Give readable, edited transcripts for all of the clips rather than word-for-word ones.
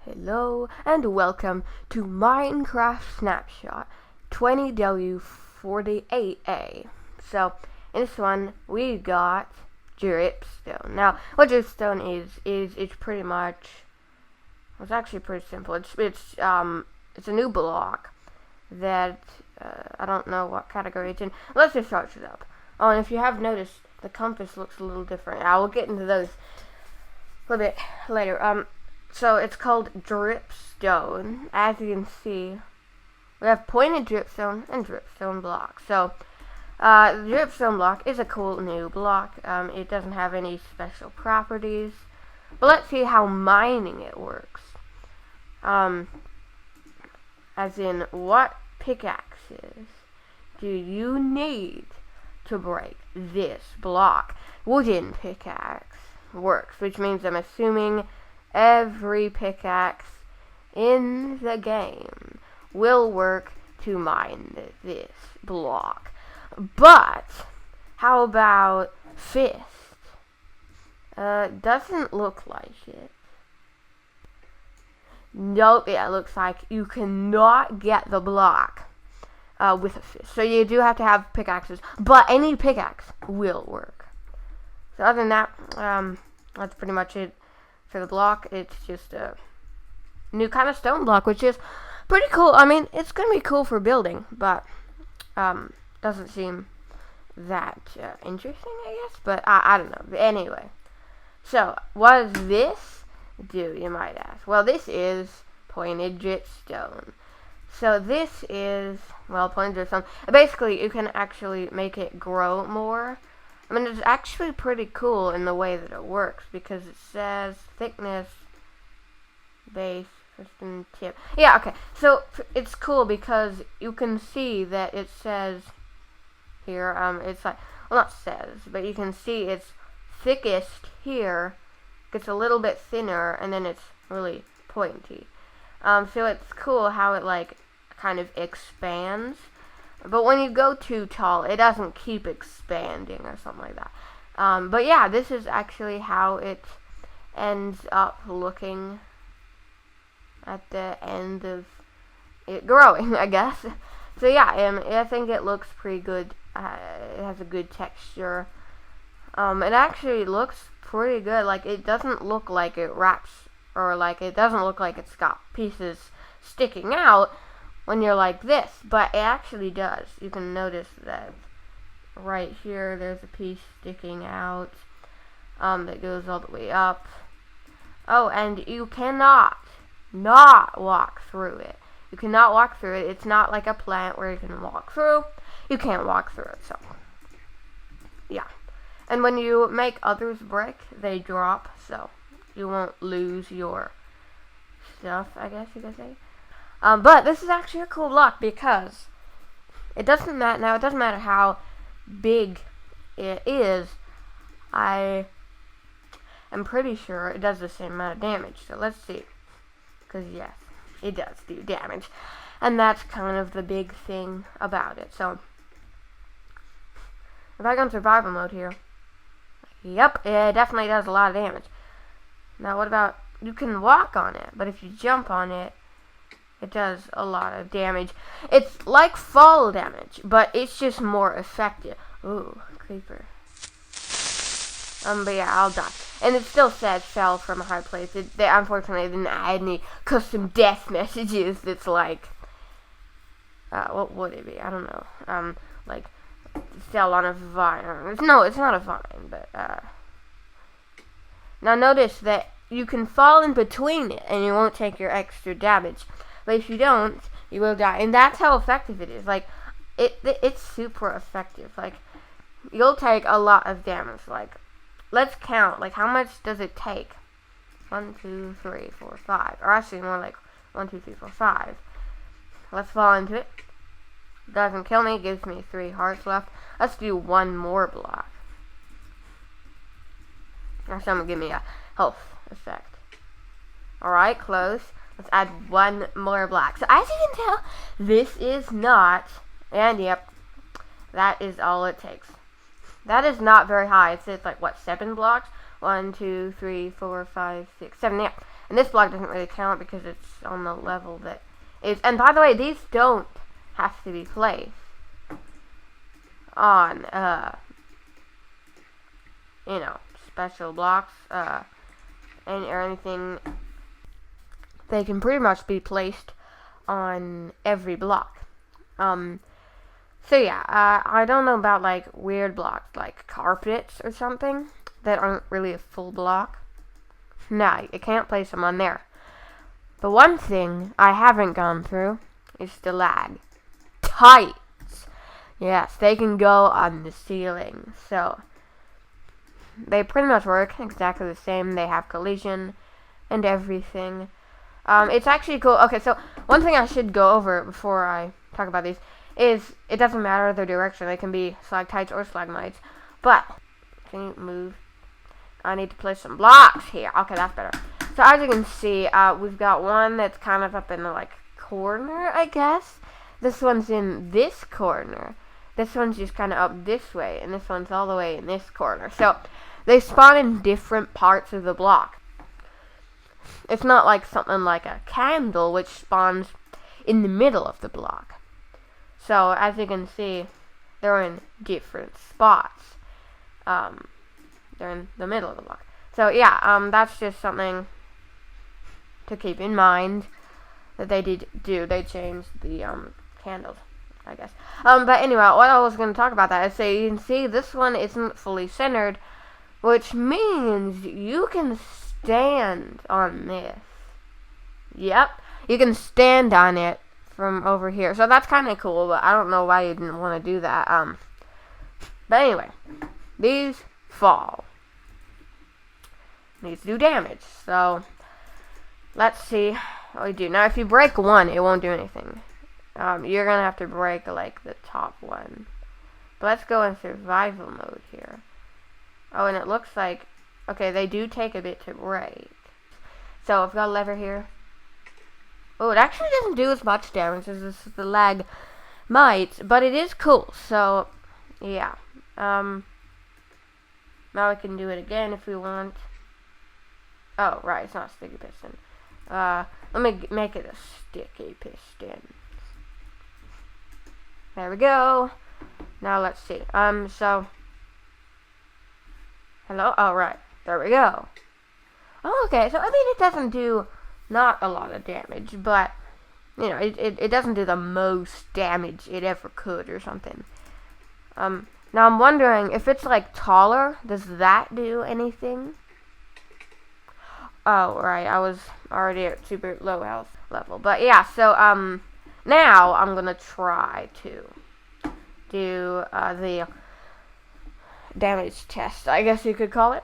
Hello and welcome to Minecraft Snapshot 20w48a. So, in this one, we got dripstone. Now, what dripstone is it's pretty much, it's actually pretty simple. It's a new block that, I don't know what category it's in. Let's just search it up. Oh, and if you have noticed, the compass looks a little different. I will get into those a little bit later. So it's called dripstone. As you can see, we have pointed dripstone and dripstone block. So the dripstone block is a cool new block. It doesn't have any special properties, but let's see how mining it works. As in, what pickaxes do you need to break this block? Wooden pickaxe works, which means I'm assuming every pickaxe in the game will work to mine this block. But how about fist? Doesn't look like it. Nope, it looks like you cannot get the block with a fist. So you do have to have pickaxes, but any pickaxe will work. So other than that, that's pretty much it. For the block, it's just a new kind of stone block, which is pretty cool. I mean, it's going to be cool for building, but doesn't seem that interesting, I guess. But I don't know. But anyway, so what does this do, you might ask? Well, this is pointed dripstone. So this is, well, pointed dripstone. Basically, you can actually make it grow more. I mean, it's actually pretty cool in the way that it works, because it says thickness, base, piston, tip. Yeah, okay. So it's cool because you can see that it says here, it's like, well, not says, but you can see it's thickest here, gets a little bit thinner, and then it's really pointy. So it's cool how it, like, kind of expands. But when you go too tall, it doesn't keep expanding or something like that. But yeah, this is actually how it ends up looking at the end of it growing, I guess. So yeah, I think it looks pretty good. It has a good texture. It actually looks pretty good. Like, it doesn't look like it wraps, or like it doesn't look like it's got pieces sticking out when you're like this, but it actually does. You can notice that right here there's a piece sticking out that goes all the way up. Oh, and you cannot not walk through it. You cannot walk through it. It's not like a plant where you can walk through. You can't walk through it, so yeah. And when you make others break, they drop, so you won't lose your stuff, I guess you could say. But this is actually a cool block because it doesn't matter. Now, it doesn't matter how big it is. I am pretty sure it does the same amount of damage. So let's see. Because yes, it does do damage. And that's kind of the big thing about it. So if I go in survival mode here, yep, it definitely does a lot of damage. Now, what about, you can walk on it, but if you jump on it, it does a lot of damage. It's like fall damage, but it's just more effective. Ooh, creeper. But yeah, I'll die. And it still said fell from a high place. They unfortunately didn't add any custom death messages that's like, what would it be? I don't know. Like, fell on a vine. No, it's not a vine, but, now notice that you can fall in between it, and you won't take your extra damage. But if you don't, you will die. And that's how effective it is. Like, it's super effective. Like, you'll take a lot of damage. Like, let's count. Like, how much does it take? 1, 2, 3, 4, 5. Or actually, more like 1, 2, 3, 4, 5. Let's fall into it. Doesn't kill me. Gives me 3 hearts left. Let's do one more block. Now, someone give me a health effect. Alright, close. Let's add one more block. So as you can tell, this is not, and yep, that is all it takes. That is not very high. It's like, what, 7 blocks? 1, 2, 3, 4, 5, 6, 7, yeah. And this block doesn't really count because it's on the level that is. And by the way, these don't have to be placed on, you know, special blocks, or anything. They can pretty much be placed on every block. So yeah, I don't know about like weird blocks like carpets or something that aren't really a full block. Nah, you can't place them on there. But one thing I haven't gone through is Stalagtites. Yes, they can go on the ceiling. So they pretty much work exactly the same. They have collision and everything. It's actually cool. Okay, so one thing I should go over before I talk about these is it doesn't matter their direction. They can be stalactites or stalagmites. But, can you move? I need to place some blocks here. Okay, that's better. So as you can see, we've got one that's kind of up in the, like, corner, I guess. This one's in this corner. This one's just kind of up this way. And this one's all the way in this corner. So, they spawn in different parts of the block. It's not like something like a candle, which spawns in the middle of the block. So, as you can see, they're in different spots. They're in the middle of the block. So, yeah, that's just something to keep in mind that they did do. They changed the, candles, I guess. But anyway, what I was going to talk about that is, so you can see this one isn't fully centered, which means you can stand on this. Yep, you can stand on it from over here. So that's kind of cool, but I don't know why you didn't want to do that. But anyway, these fall. These do damage. So let's see what we do. Now, if you break one, it won't do anything. You're gonna have to break like the top one. But let's go in survival mode here. Oh, and it looks like, okay, they do take a bit to break. So I've got a lever here. Oh, it actually doesn't do as much damage as the Stalagmites, but it is cool. So, yeah. Now we can do it again if we want. Oh, right, it's not a sticky piston. Let me make it a sticky piston. There we go. Now let's see. So, hello? Oh, right. There we go. Oh, okay. So, I mean, it doesn't do not a lot of damage, but, you know, it doesn't do the most damage it ever could or something. Now I'm wondering, if it's, like, taller, does that do anything? Oh, right. I was already at super low health level. But, yeah, so, now I'm gonna try to do, the damage test, I guess you could call it.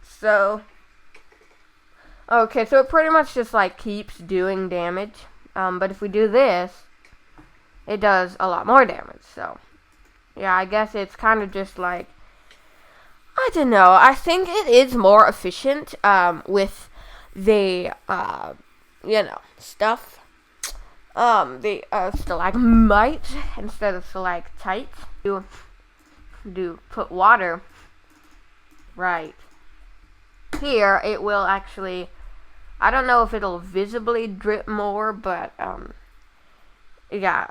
So, okay, so it pretty much just like keeps doing damage. But if we do this, it does a lot more damage. So, yeah, I guess it's kind of just like, I don't know. I think it is more efficient with the you know, stuff. The stalagmites instead of stalactites. Do put water right here. It will actually, I don't know if it'll visibly drip more, but yeah,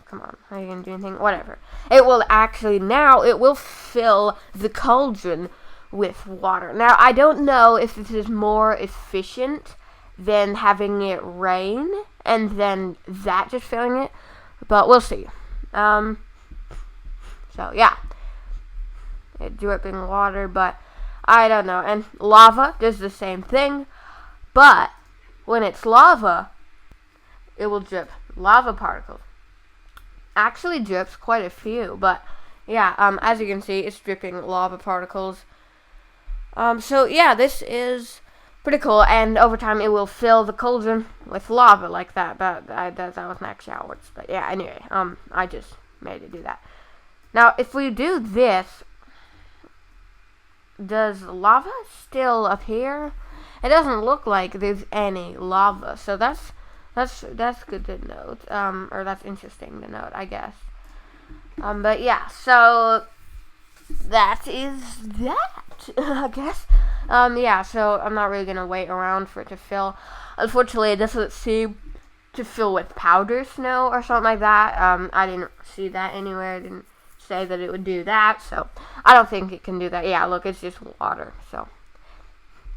come on, are you gonna do anything? Whatever. It will actually, now it will fill the cauldron with water. Now I don't know if this is more efficient than having it rain and then that just filling it, but we'll see. So yeah, it dripping water, but I don't know. And lava does the same thing, but when it's lava, it will drip lava particles. Actually drips quite a few, but yeah, as you can see, it's dripping lava particles. So yeah, this is pretty cool, and over time it will fill the cauldron with lava like that, but that wasn't actually how it works. But yeah, anyway, I just made it do that. Now, if we do this, does lava still appear? It doesn't look like there's any lava, so that's good to note, or that's interesting to note, I guess. But yeah, so that is that, I guess. Yeah, so I'm not really gonna wait around for it to fill. Unfortunately, it doesn't seem to fill with powder snow or something like that. I didn't see that anywhere. It didn't say that it would do that, so I don't think it can do that. Yeah, look, it's just water. So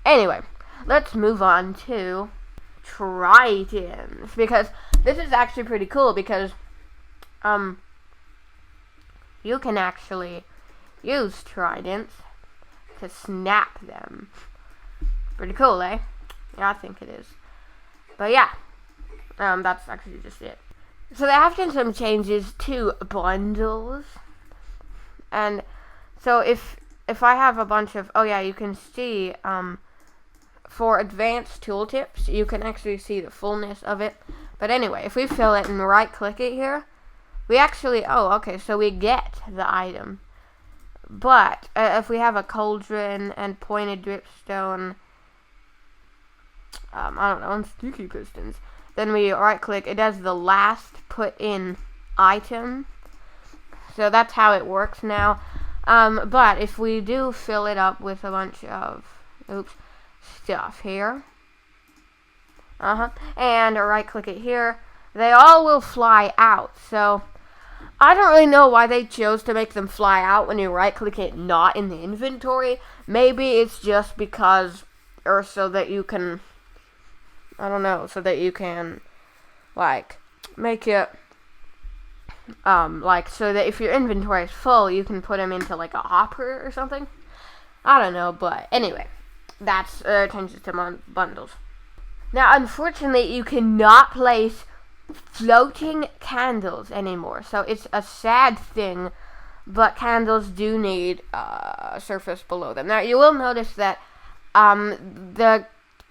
anyway, let's move on to Tritiums, because this is actually pretty cool, because you can actually use tridents to snap them. Pretty cool, eh? Yeah, I think it is. But yeah, that's actually just it. So they have done some changes to bundles, and so if I have a bunch of, oh yeah, you can see for advanced tooltips, you can actually see the fullness of it. But anyway, if we fill it and right click it here, we actually, oh okay, so we get the item. But if we have a cauldron and pointed dripstone, I don't know, and sticky pistons, then we right click, it does the last put in item. So that's how it works now. But if we do fill it up with a bunch of stuff here, and right click it here, they all will fly out. So I don't really know why they chose to make them fly out when you right click it not in the inventory. Maybe it's just because, or so that you can, I don't know, so that you can like make it like so that if your inventory is full, you can put them into like a hopper or something. I don't know, but anyway, that's changes to bundles. Now, unfortunately, you cannot place floating candles anymore, so it's a sad thing, but candles do need a surface below them. Now, you will notice that the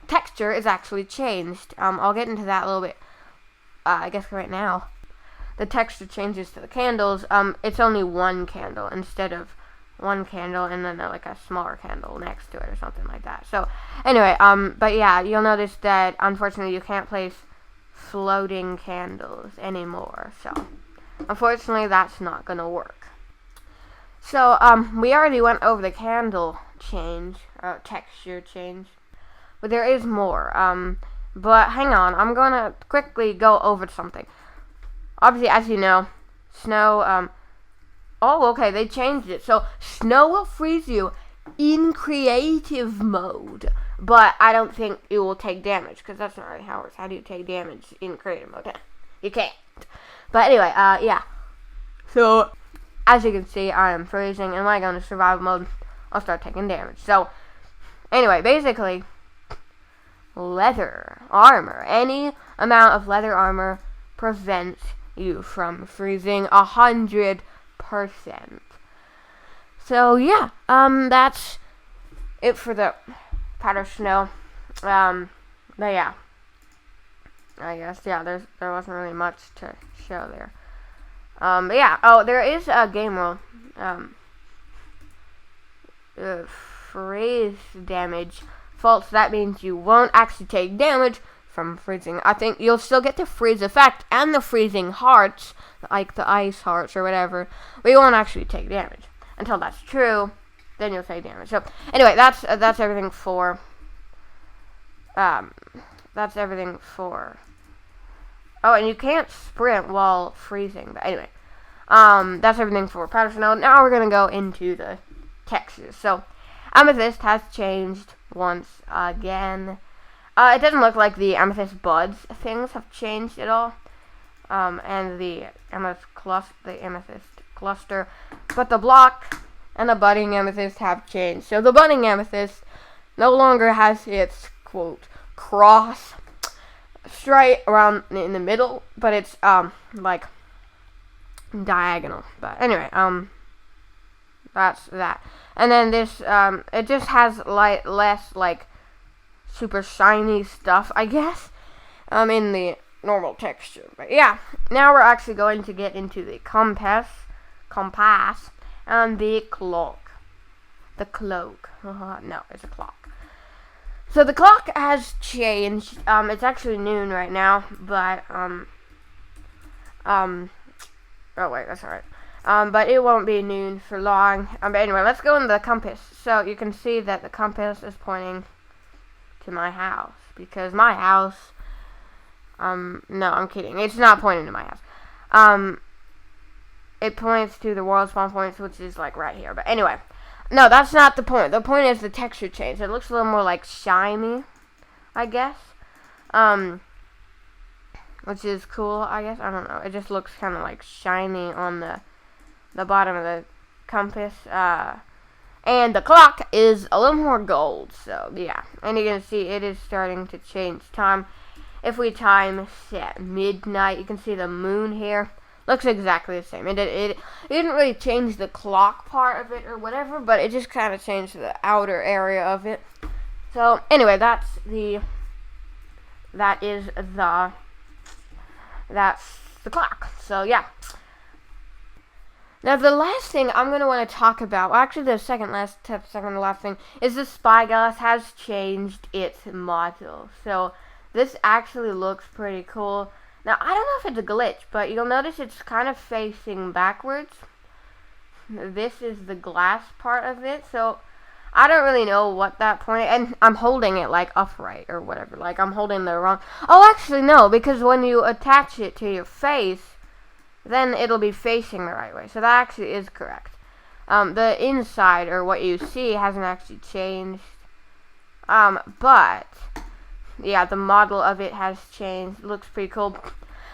texture is actually changed. I'll get into that a little bit, I guess right now. The texture changes to the candles. It's only one candle instead of one candle and then like a smaller candle next to it or something like that. So anyway, but yeah, you'll notice that unfortunately you can't place floating candles anymore. So unfortunately that's not gonna work. So we already went over the candle change, texture change, but there is more. But hang on, I'm gonna quickly go over something. Obviously, as you know, snow, oh, okay, they changed it. So, snow will freeze you in creative mode, but I don't think it will take damage, because that's not really how it works. How do you take damage in creative mode? You can't. But anyway, yeah. So, as you can see, I am freezing, and when I go into survival mode, I'll start taking damage. So, anyway, basically, leather armor. Any amount of leather armor prevents you from freezing 100%. So yeah, that's it for the powder snow. But yeah, I guess there wasn't really much to show there. But yeah, oh, there is a game rule. Freeze damage false. That means you won't actually take damage from freezing. I think you'll still get the freeze effect and the freezing hearts, like the ice hearts or whatever, but you won't actually take damage. Until that's true, then you'll take damage. So anyway, that's everything for oh, and you can't sprint while freezing. But anyway, that's everything for powder snow. Now we're gonna go into the textures. So Amethyst has changed once again. It doesn't look like the Amethyst buds things have changed at all, and the Amethyst cluster, but the block and the budding Amethyst have changed. So the budding Amethyst no longer has its quote cross straight around in the middle, but it's like diagonal. But anyway, that's that. And then this it just has less like super shiny stuff, I guess, in the normal texture. But yeah, now we're actually going to get into the compass, and the cloak. The cloak. No, it's a clock. So the clock has changed. It's actually noon right now, but oh wait, that's alright. But it won't be noon for long. But anyway, let's go into the compass. So you can see that the compass is pointing to my house. Because my house, no, I'm kidding. It's not pointing to my house. It points to the world spawn points, which is like right here. But anyway, no, that's not the point. The point is the texture change. It looks a little more like shiny, I guess. Which is cool, I guess. I don't know. It just looks kind of like shiny on the bottom of the compass. And the clock is a little more gold. So, yeah. And you can see it is starting to change time. If we time set midnight, you can see the moon here. Looks exactly the same. It didn't really change the clock part of it or whatever, but it just kind of changed the outer area of it. So, anyway, that's the clock. So, yeah. Now, the last thing I'm going to want to talk about, well, actually the second to last thing, is the Spyglass has changed its model. So, this actually looks pretty cool. Now, I don't know if it's a glitch, but you'll notice it's kind of facing backwards. This is the glass part of it, so I don't really know what that point is. And I'm holding it, like, upright or whatever. Like, I'm holding the wrong... Oh, actually, no, because when you attach it to your face, then it'll be facing the right way. So that actually is correct. The inside, or what you see, hasn't actually changed. But... yeah, the model of it has changed. It looks pretty cool.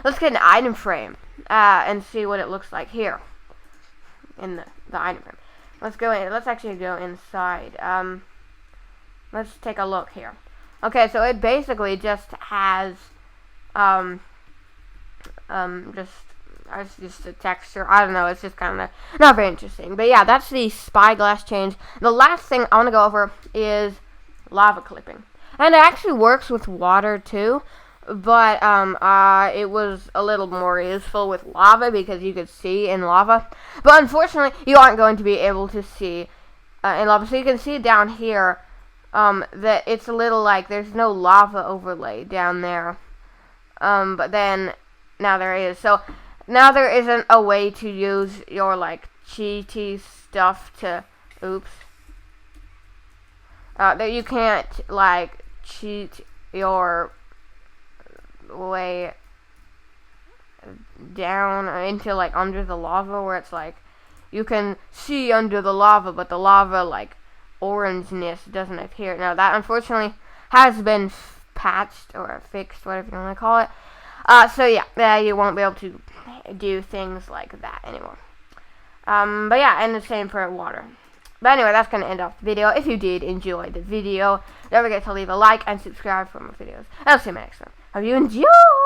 Let's get an item frame and see what it looks like here in the item frame. Let's go in. Let's actually go inside. Let's take a look here. Okay, so it basically just has it's just a texture. I don't know. It's just kind of not very interesting. But yeah, that's the Spyglass change. The last thing I want to go over is lava clipping. And it actually works with water too, but it was a little more useful with lava because you could see in lava. But unfortunately, you aren't going to be able to see in lava. So you can see down here that it's a little like there's no lava overlay down there. But then now there is. So now there isn't a way to use your like cheaty stuff to that you can't like cheat your way down into like under the lava, where it's like you can see under the lava, but the lava like orangeness doesn't appear. Now that unfortunately has been patched or fixed, whatever you want to call it. So yeah, you won't be able to do things like that anymore. But yeah, and the same for water. But anyway, that's going to end off the video. If you did enjoy the video, don't forget to leave a like and subscribe for more videos. I'll see you in my next one. Hope you enjoy!